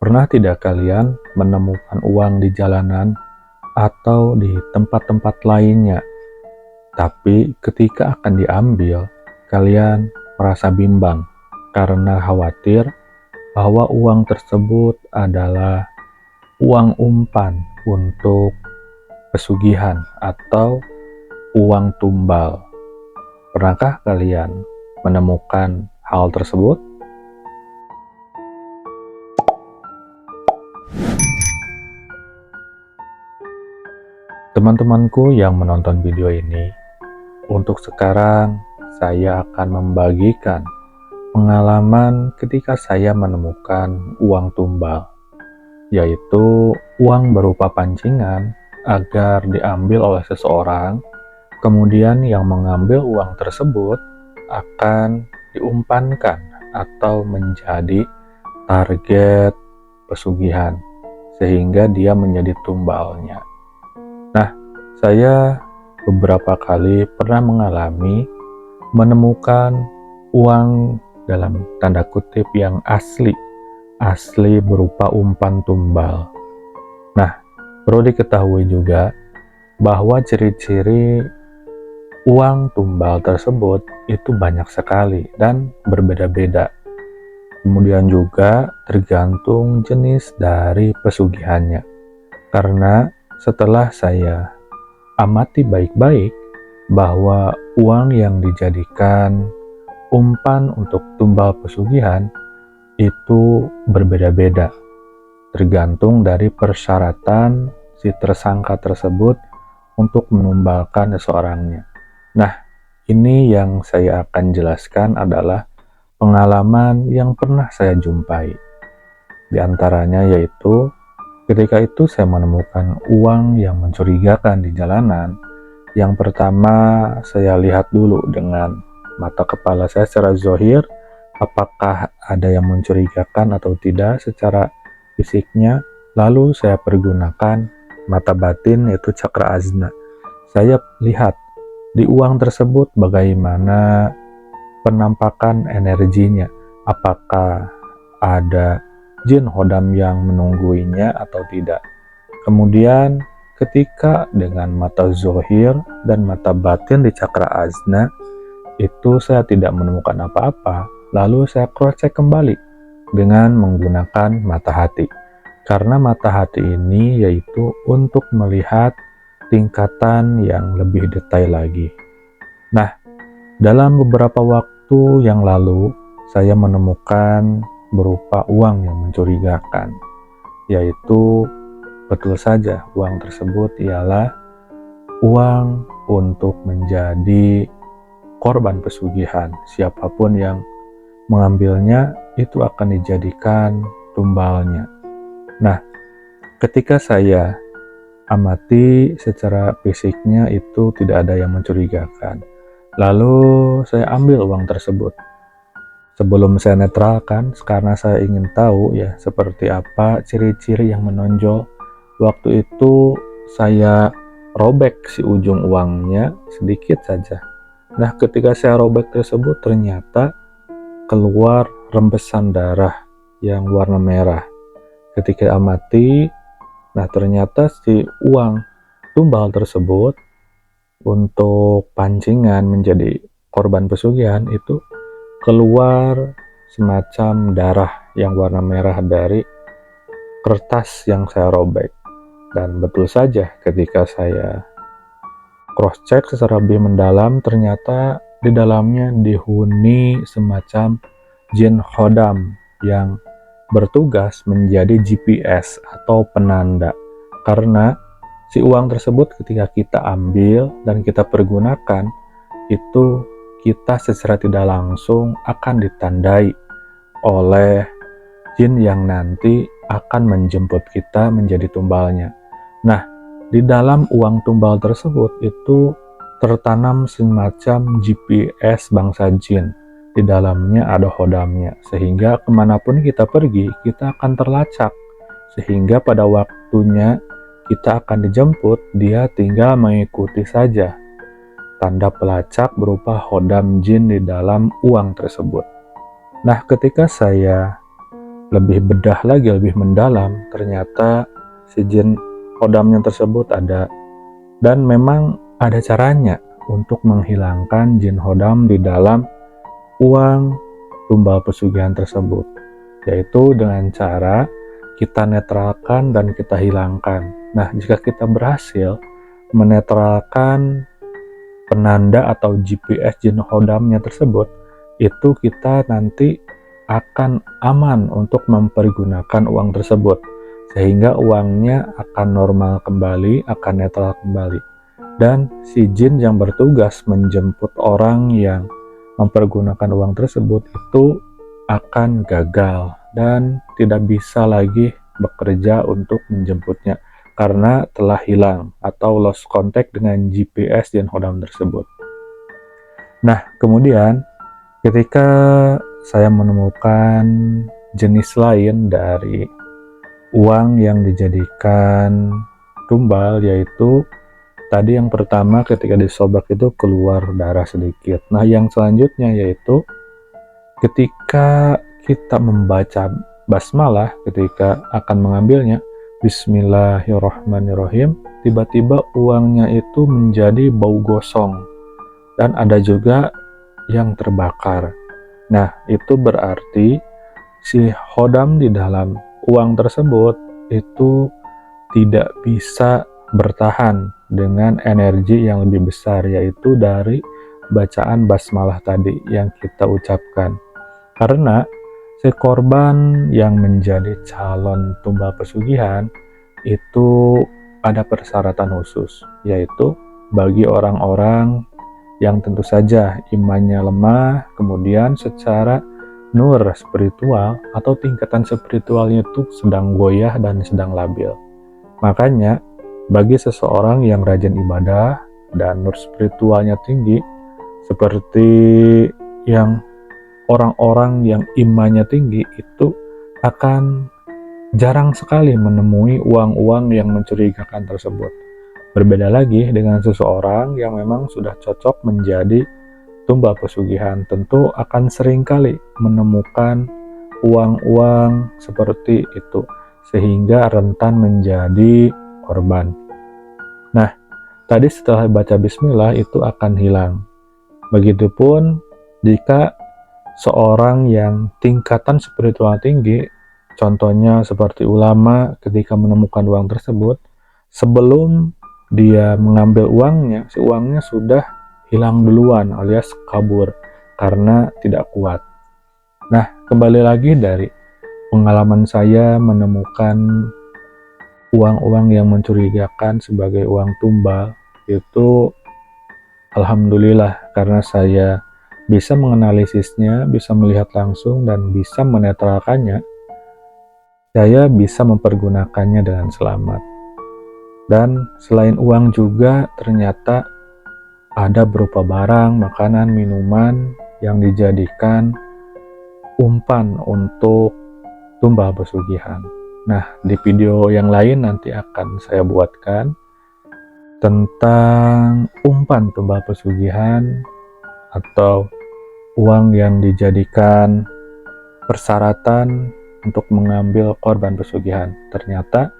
Pernah tidak kalian menemukan uang di jalanan atau di tempat-tempat lainnya, tapi ketika akan diambil, kalian merasa bimbang karena khawatir bahwa uang tersebut adalah uang umpan untuk pesugihan atau uang tumbal. Pernahkah kalian menemukan hal tersebut? Teman-temanku yang menonton video ini, untuk sekarang saya akan membagikan pengalaman ketika saya menemukan uang tumbal, yaitu uang berupa pancingan agar diambil oleh seseorang, kemudian yang mengambil uang tersebut akan diumpankan atau menjadi target pesugihan, sehingga dia menjadi tumbalnya. Nah, saya beberapa kali pernah mengalami menemukan uang dalam tanda kutip yang asli berupa umpan tumbal. Nah, perlu diketahui juga bahwa ciri-ciri uang tumbal tersebut itu banyak sekali dan berbeda-beda. Kemudian juga tergantung jenis dari pesugihannya. Karena setelah saya amati baik-baik bahwa uang yang dijadikan umpan untuk tumbal pesugihan itu berbeda-beda, tergantung dari persyaratan si tersangka tersebut untuk menumbalkan seseorangnya. Nah, ini yang saya akan jelaskan adalah pengalaman yang pernah saya jumpai. Di antaranya yaitu ketika itu saya menemukan uang yang mencurigakan di jalanan. Yang pertama, saya lihat dulu dengan mata kepala saya secara zahir, apakah ada yang mencurigakan atau tidak secara fisiknya. Lalu saya pergunakan mata batin, yaitu cakra azna. Saya lihat di uang tersebut bagaimana penampakan energinya, apakah ada jin hodam yang menungguinya atau tidak. Kemudian ketika dengan mata zohir dan mata batin di cakra azna itu saya tidak menemukan apa-apa, lalu saya cross check kembali dengan menggunakan mata hati. Karena mata hati ini yaitu untuk melihat tingkatan yang lebih detail lagi. Nah, dalam beberapa waktu yang lalu saya menemukan berupa uang yang mencurigakan, yaitu betul saja uang tersebut ialah uang untuk menjadi korban pesugihan. Siapapun yang mengambilnya itu akan dijadikan tumbalnya. Nah, ketika saya amati secara fisiknya itu tidak ada yang mencurigakan, lalu saya ambil uang tersebut. Sebelum saya netralkan, karena saya ingin tahu ya seperti apa ciri-ciri yang menonjol, waktu itu saya robek si ujung uangnya sedikit saja. Nah, ketika saya robek tersebut ternyata keluar rembesan darah yang warna merah. Ketika amati, nah ternyata si uang tumbal tersebut untuk pancingan menjadi korban pesugihan itu keluar semacam darah yang warna merah dari kertas yang saya robek. Dan betul saja ketika saya cross check secara lebih mendalam, ternyata di dalamnya dihuni semacam jin hodam yang bertugas menjadi GPS atau penanda. Karena si uang tersebut ketika kita ambil dan kita pergunakan, itu kita secara tidak langsung akan ditandai oleh jin yang nanti akan menjemput kita menjadi tumbalnya. Nah, di dalam uang tumbal tersebut itu tertanam semacam GPS bangsa jin. Di dalamnya ada hodamnya, sehingga kemanapun kita pergi, kita akan terlacak. Sehingga pada waktunya kita akan dijemput, dia tinggal mengikuti saja tanda pelacak berupa hodam jin di dalam uang tersebut. Nah, ketika saya lebih bedah lagi, lebih mendalam, ternyata si jin hodamnya tersebut ada. Dan memang ada caranya untuk menghilangkan jin hodam di dalam uang tumbal pesugihan tersebut, yaitu dengan cara kita netralkan dan kita hilangkan. Nah, jika kita berhasil menetralkan penanda atau GPS jin hodamnya tersebut, itu kita nanti akan aman untuk mempergunakan uang tersebut, sehingga uangnya akan normal kembali, akan netral kembali. Dan si jin yang bertugas menjemput orang yang mempergunakan uang tersebut itu akan gagal dan tidak bisa lagi bekerja untuk menjemputnya karena telah hilang atau lost contact dengan GPS jin hodam tersebut. Nah, kemudian ketika saya menemukan jenis lain dari uang yang dijadikan tumbal, yaitu tadi yang pertama ketika disobek itu keluar darah sedikit. Nah, yang selanjutnya yaitu ketika kita membaca basmalah ketika akan mengambilnya, Bismillahirrahmanirrahim, tiba-tiba uangnya itu menjadi bau gosong dan ada juga yang terbakar. Nah, itu berarti si hodam di dalam uang tersebut itu tidak bisa bertahan dengan energi yang lebih besar, yaitu dari bacaan basmalah tadi yang kita ucapkan. Karena si korban yang menjadi calon tumbal pesugihan itu ada persyaratan khusus, yaitu bagi orang-orang yang tentu saja imannya lemah, kemudian secara nur spiritual atau tingkatan spiritualnya itu sedang goyah dan sedang labil. Makanya bagi seseorang yang rajin ibadah dan nur spiritualnya tinggi, seperti yang orang-orang yang imannya tinggi, itu akan jarang sekali menemui uang-uang yang mencurigakan tersebut. Berbeda lagi dengan seseorang yang memang sudah cocok menjadi tumbal pesugihan, tentu akan sering kali menemukan uang-uang seperti itu, sehingga rentan menjadi korban. Nah, tadi setelah baca bismillah itu akan hilang. Begitupun jika seorang yang tingkatan spiritual tinggi, contohnya seperti ulama, ketika menemukan uang tersebut, sebelum dia mengambil uangnya, si uangnya sudah hilang duluan alias kabur karena tidak kuat. Nah, kembali lagi dari pengalaman saya menemukan uang-uang yang mencurigakan sebagai uang tumbal, itu alhamdulillah karena saya bisa menganalisisnya, bisa melihat langsung dan bisa menetralkannya, saya bisa mempergunakannya dengan selamat. Dan selain uang juga ternyata ada berupa barang, makanan, minuman yang dijadikan umpan untuk tumbal pesugihan. Nah, di video yang lain nanti akan saya buatkan tentang umpan tumbal pesugihan atau uang yang dijadikan persyaratan untuk mengambil korban pesugihan. Ternyata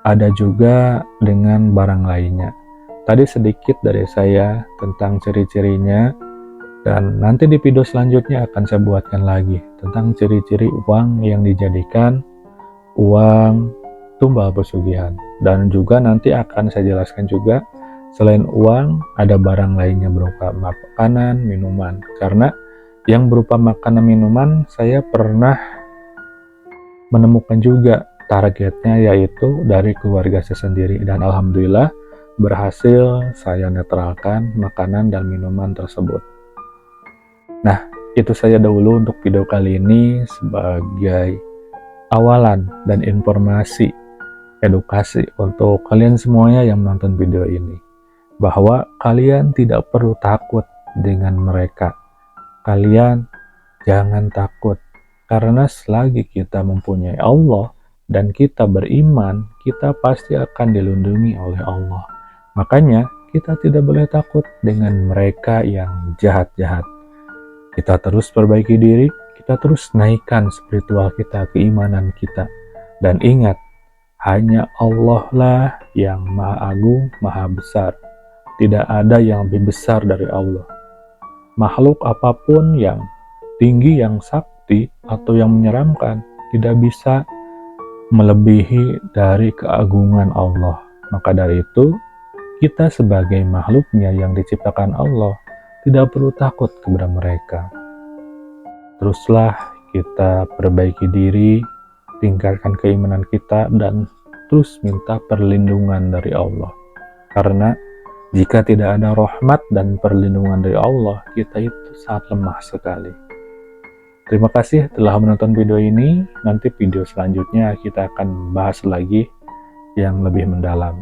ada juga dengan barang lainnya. Tadi sedikit dari saya tentang ciri-cirinya, dan nanti di video selanjutnya akan saya buatkan lagi tentang ciri-ciri uang yang dijadikan uang tumbal pesugihan. Dan juga nanti akan saya jelaskan juga selain uang ada barang lainnya berupa makanan, minuman. Karena yang berupa makanan minuman saya pernah menemukan juga targetnya, yaitu dari keluarga saya sendiri, dan alhamdulillah berhasil saya netralkan makanan dan minuman tersebut. Nah, itu saja dahulu untuk video kali ini sebagai awalan dan informasi edukasi untuk kalian semuanya yang menonton video ini, bahwa kalian tidak perlu takut dengan mereka. Kalian jangan takut, karena selagi kita mempunyai Allah dan kita beriman, kita pasti akan dilindungi oleh Allah. Makanya kita tidak boleh takut dengan mereka yang jahat-jahat. Kita terus perbaiki diri, kita terus naikkan spiritual kita, keimanan kita. Dan ingat, hanya Allah lah yang Maha Agung, Maha Besar. Tidak ada yang lebih besar dari Allah. Makhluk apapun yang tinggi, yang sakti, atau yang menyeramkan, tidak bisa melebihi dari keagungan Allah. Maka dari itu, kita sebagai makhluknya yang diciptakan Allah, tidak perlu takut kepada mereka. Teruslah kita perbaiki diri, tingkatkan keimanan kita, dan terus minta perlindungan dari Allah. Karena jika tidak ada rahmat dan perlindungan dari Allah, kita itu sangat lemah sekali. Terima kasih telah menonton video ini. Nanti video selanjutnya kita akan bahas lagi yang lebih mendalam.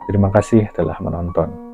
Terima kasih telah menonton.